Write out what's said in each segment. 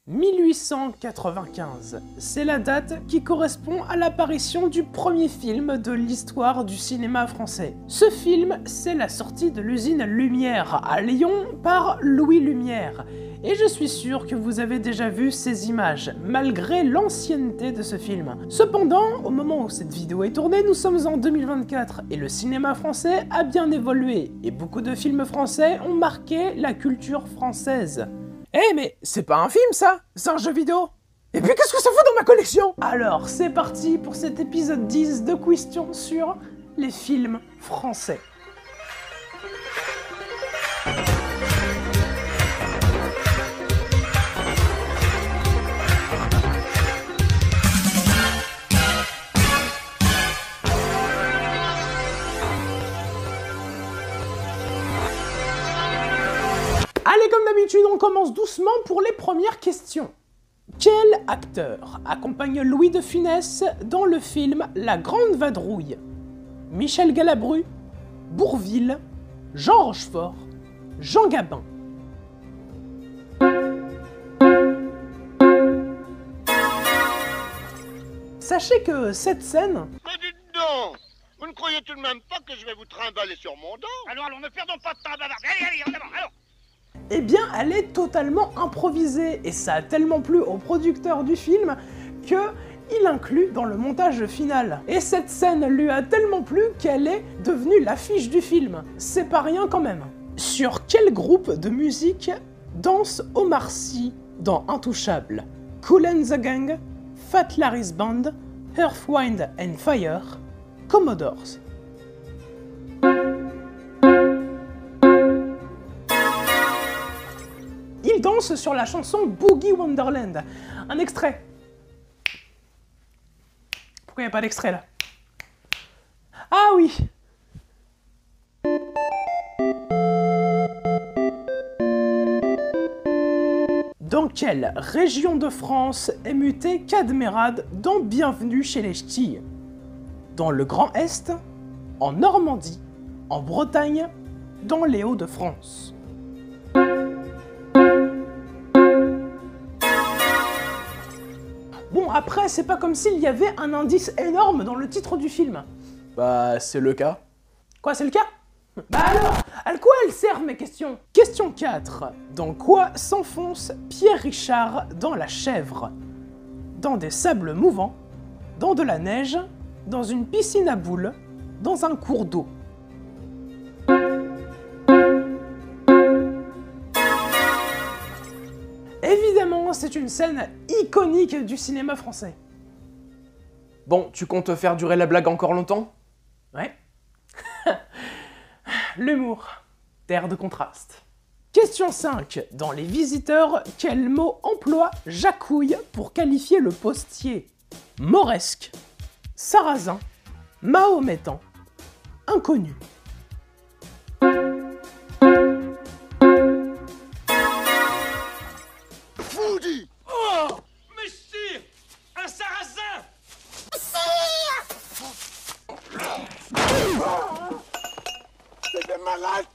1895, c'est la date qui correspond à l'apparition du premier film de l'histoire du cinéma français. Ce film, c'est la sortie de l'usine Lumière à Lyon par Louis Lumière. Et je suis sûr que vous avez déjà vu ces images, malgré l'ancienneté de ce film. Cependant, au moment où cette vidéo est tournée, nous sommes en 2024 et le cinéma français a bien évolué, et beaucoup de films français ont marqué la culture française. Eh mais c'est pas un film ça, c'est un jeu vidéo. Et puis qu'est-ce que ça fout dans ma collection? Alors c'est parti pour cet épisode 10 de questions sur les films français. Allez, comme d'habitude, on commence doucement pour les premières questions. Quel acteur accompagne Louis de Funès dans le film La Grande Vadrouille? Michel Galabru, Bourvil, Jean Rochefort, Jean Gabin. Sachez que cette scène... Mais dites donc! Vous ne croyez tout de même pas que je vais vous trimballer sur mon dos? Alors, ne perdons pas de temps à bavarder. Allez, en avant, alors! Eh bien, elle est totalement improvisée, et ça a tellement plu au producteur du film qu'il inclut dans le montage final. Et cette scène lui a tellement plu qu'elle est devenue l'affiche du film. C'est pas rien quand même. Sur quel groupe de musique danse Omar Sy dans Intouchable? Kool and the Gang, Fat Larry's Band, Earth, Wind and Fire, Commodores. Il danse sur la chanson Boogie Wonderland. Un extrait. Pourquoi il n'y a pas d'extrait là? Ah oui! Dans quelle région de France est muté Cadmerade dans Bienvenue chez les Ch'tis? Dans le Grand Est, en Normandie, en Bretagne, dans les Hauts-de-France. Bon, après, c'est pas comme s'il y avait un indice énorme dans le titre du film. Bah, c'est le cas. Quoi, c'est le cas? Bah alors, à quoi elles servent mes questions? Question 4. Dans quoi s'enfonce Pierre Richard dans La Chèvre? Dans des sables mouvants, dans de la neige, dans une piscine à boules, dans un cours d'eau. Évidemment, c'est une scène iconique du cinéma français. Bon, tu comptes faire durer la blague encore longtemps? Ouais. L'humour, terre de contraste. Question 5. Dans Les Visiteurs, quel mot emploie Jacouille pour qualifier le postier? Mauresque, sarrasin, mahométan, inconnu. Foudi! Oh! Messire! Un sarrasin! C'était malade!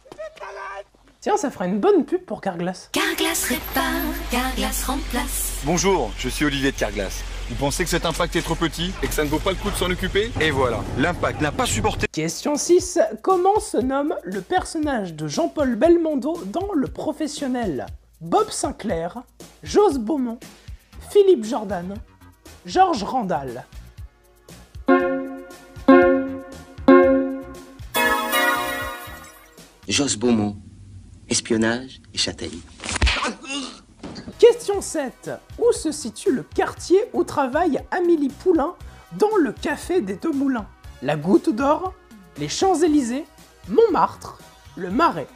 C'était malade! Tiens, ça fera une bonne pub pour Carglass. Carglass répare, Carglass remplace. Bonjour, je suis Olivier de Carglass. Vous pensez que cet impact est trop petit et que ça ne vaut pas le coup de s'en occuper? Et voilà, l'impact n'a pas supporté. Question 6. Comment se nomme le personnage de Jean-Paul Belmondo dans Le Professionnel? Bob Sinclair, Jos Beaumont, Philippe Jordan, Georges Randal. Jos Beaumont, espionnage et châtaigne. Question 7. Où se situe le quartier où travaille Amélie Poulain dans Le Café des Deux Moulins? La Goutte d'Or, les Champs-Élysées, Montmartre, le Marais.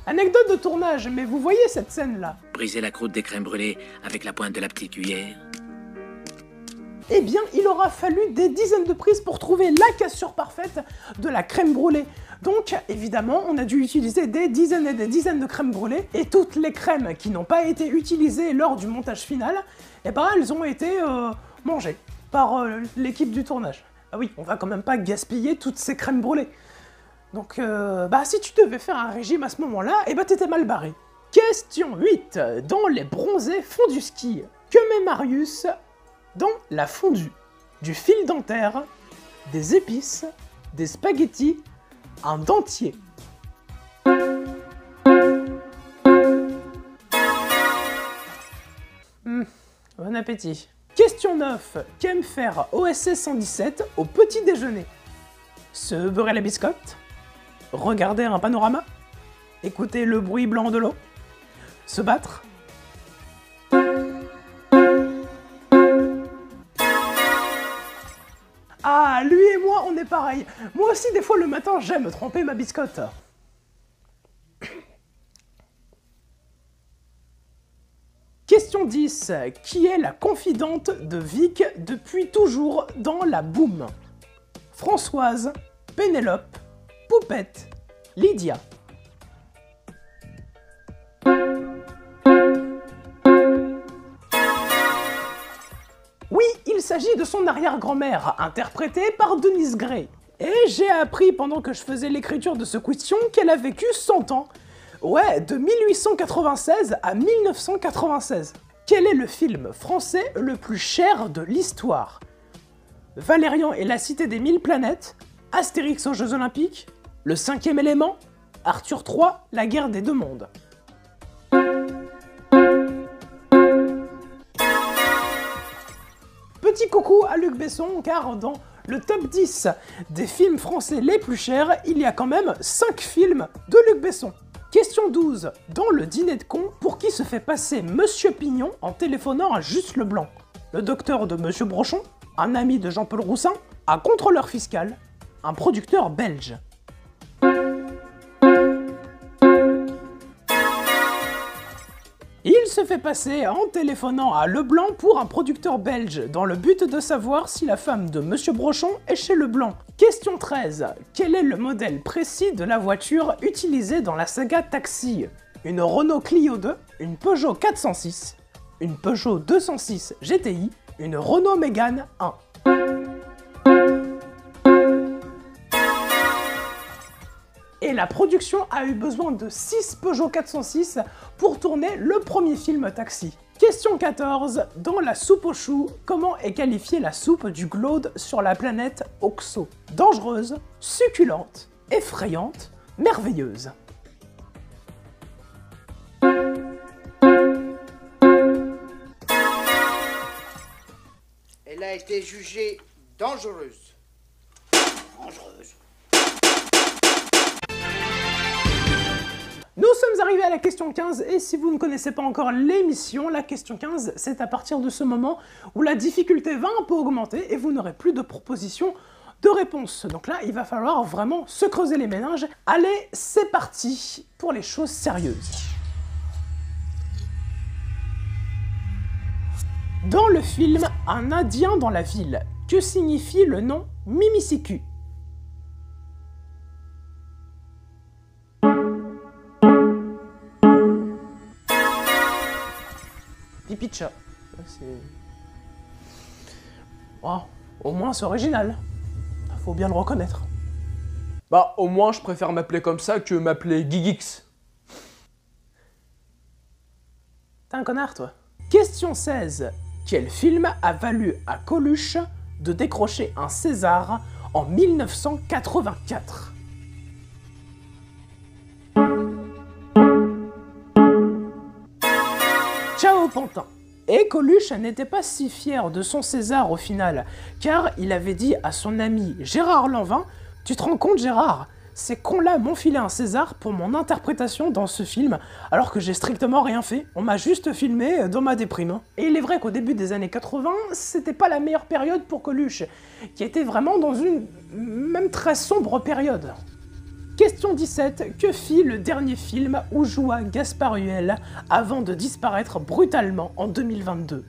Anecdote de tournage, mais vous voyez cette scène-là? Briser la croûte des crèmes brûlées avec la pointe de la petite cuillère. Eh bien, il aura fallu des dizaines de prises pour trouver la cassure parfaite de la crème brûlée. Donc, évidemment, on a dû utiliser des dizaines et des dizaines de crèmes brûlées, et toutes les crèmes qui n'ont pas été utilisées lors du montage final, eh ben, elles ont été mangées par l'équipe du tournage. Ah oui, on va quand même pas gaspiller toutes ces crèmes brûlées. Donc, si tu devais faire un régime à ce moment-là, t'étais mal barré. Question 8. Dans les bronzés font du ski, que met Marius dans la fondue? Du fil dentaire, des épices, des spaghettis, un dentier. Bon appétit. Question 9. Qu'aime faire OSS 117 au petit déjeuner? Se beurrer la biscotte? Regarder un panorama? Écouter le bruit blanc de l'eau? Se battre? Ah, lui et moi, on est pareil. Moi aussi, des fois, le matin, j'aime tremper ma biscotte. Question 10. Qui est la confidente de Vic depuis toujours dans la boum? Françoise, Pénélope, Poupette, Lydia. Oui, il s'agit de son arrière-grand-mère, interprétée par Denise Gray. Et j'ai appris pendant que je faisais l'écriture de ce question qu'elle a vécu 100 ans. Ouais, de 1896 à 1996. Quel est le film français le plus cher de l'histoire? Valérian et la Cité des Mille Planètes, Astérix aux Jeux Olympiques, Le Cinquième Élément, Arthur III, La Guerre des Deux Mondes. Petit coucou à Luc Besson, car dans le top 10 des films français les plus chers, il y a quand même 5 films de Luc Besson. Question 12. Dans le dîner de con, pour qui se fait passer Monsieur Pignon en téléphonant à Juste Leblanc? Le docteur de Monsieur Brochon? Un ami de Jean-Paul Roussin? Un contrôleur fiscal? Un producteur belge? Il se fait passer en téléphonant à Leblanc pour un producteur belge, dans le but de savoir si la femme de Monsieur Brochon est chez Leblanc. Question 13. Quel est le modèle précis de la voiture utilisée dans la saga Taxi? Une Renault Clio 2, une Peugeot 406, une Peugeot 206 GTI, une Renault Mégane 1. Et la production a eu besoin de 6 Peugeot 406 pour tourner le premier film Taxi. Question 14. Dans la soupe aux choux, comment est qualifiée la soupe du Glaude sur la planète Oxo? Dangereuse, succulente, effrayante, merveilleuse. Elle a été jugée dangereuse. Dangereuse. Nous sommes arrivés à la question 15 et si vous ne connaissez pas encore l'émission, la question 15, c'est à partir de ce moment où la difficulté va un peu augmenter et vous n'aurez plus de propositions de réponses. Donc là, il va falloir vraiment se creuser les méninges. Allez, c'est parti pour les choses sérieuses. Dans le film Un Indien dans la ville, que signifie le nom Mimicicu? Pipicha. Oh, au moins c'est original. Faut bien le reconnaître. Bah, au moins je préfère m'appeler comme ça que m'appeler Gigix. T'es un connard, toi. Question 16. Quel film a valu à Coluche de décrocher un César en 1984? Ciao Pantin. Et Coluche n'était pas si fier de son César au final, car il avait dit à son ami Gérard Lanvin « Tu te rends compte Gérard, ces cons-là m'ont filé un César pour mon interprétation dans ce film, alors que j'ai strictement rien fait, on m'a juste filmé dans ma déprime. » Et il est vrai qu'au début des années 80, c'était pas la meilleure période pour Coluche, qui était vraiment dans une même très sombre période. Question 17. Que fit le dernier film où joua Gaspard Huel avant de disparaître brutalement en 2022?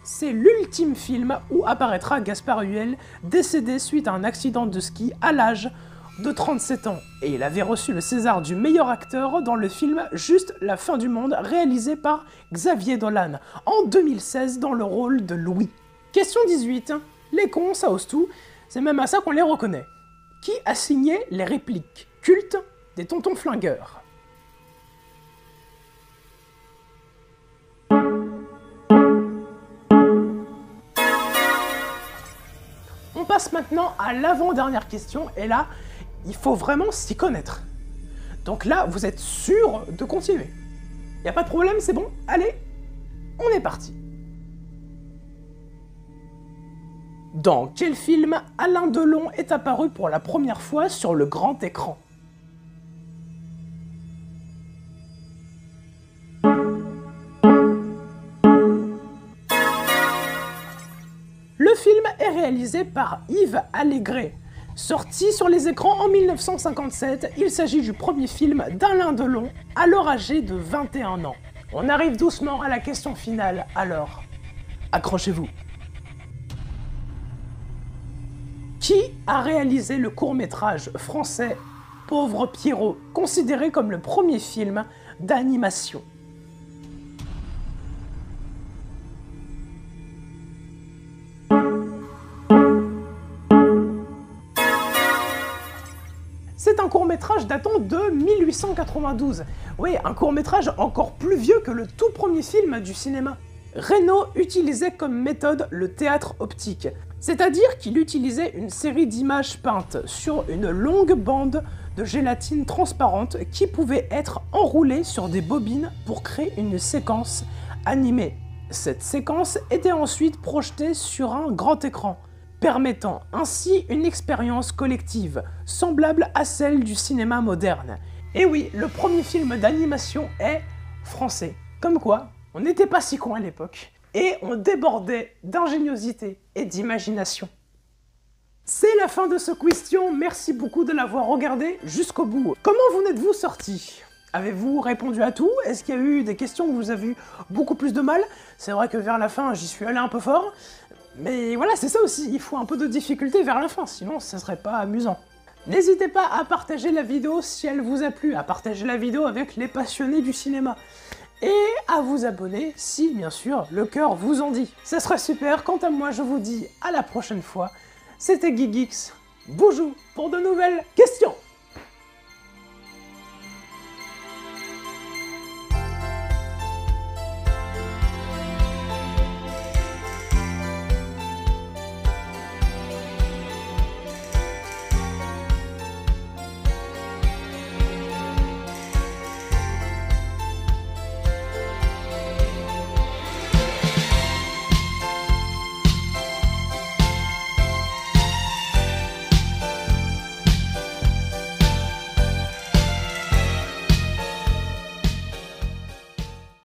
C'est l'ultime film où apparaîtra Gaspard Huel, décédé suite à un accident de ski à l'âge de 37 ans, et il avait reçu le César du meilleur acteur dans le film Juste la fin du monde, réalisé par Xavier Dolan, en 2016 dans le rôle de Louis. Question 18. Les cons, ça ose tout, c'est même à ça qu'on les reconnaît. Qui a signé les répliques cultes des Tontons Flingueurs? On passe maintenant à l'avant-dernière question, et là, il faut vraiment s'y connaître. Donc là, vous êtes sûr de continuer. Y a pas de problème, c'est bon? Allez, on est parti. Dans quel film Alain Delon est apparu pour la première fois sur le grand écran? Le film est réalisé par Yves Allégret. Sorti sur les écrans en 1957, il s'agit du premier film d'Alain Delon, alors âgé de 21 ans. On arrive doucement à la question finale, alors accrochez-vous. Qui a réalisé le court-métrage français Pauvre Pierrot, considéré comme le premier film d'animation? C'est un court-métrage datant de 1892. Oui, un court-métrage encore plus vieux que le tout premier film du cinéma. Reynaud utilisait comme méthode le théâtre optique, c'est-à-dire qu'il utilisait une série d'images peintes sur une longue bande de gélatine transparente qui pouvait être enroulée sur des bobines pour créer une séquence animée. Cette séquence était ensuite projetée sur un grand écran, permettant ainsi une expérience collective, semblable à celle du cinéma moderne. Et oui, le premier film d'animation est français. Comme quoi, on n'était pas si cons à l'époque. Et on débordait d'ingéniosité et d'imagination. C'est la fin de ce question, merci beaucoup de l'avoir regardé jusqu'au bout. Comment vous n'êtes-vous sortis? Avez-vous répondu à tout? Est-ce qu'il y a eu des questions où vous avez eu beaucoup plus de mal? C'est vrai que vers la fin, j'y suis allé un peu fort. Mais voilà, c'est ça aussi, il faut un peu de difficulté vers la fin, sinon ça serait pas amusant. N'hésitez pas à partager la vidéo si elle vous a plu, à partager la vidéo avec les passionnés du cinéma. Et à vous abonner si, bien sûr, le cœur vous en dit. Ça serait super, quant à moi je vous dis à la prochaine fois. C'était Geekix, bonjour pour de nouvelles questions.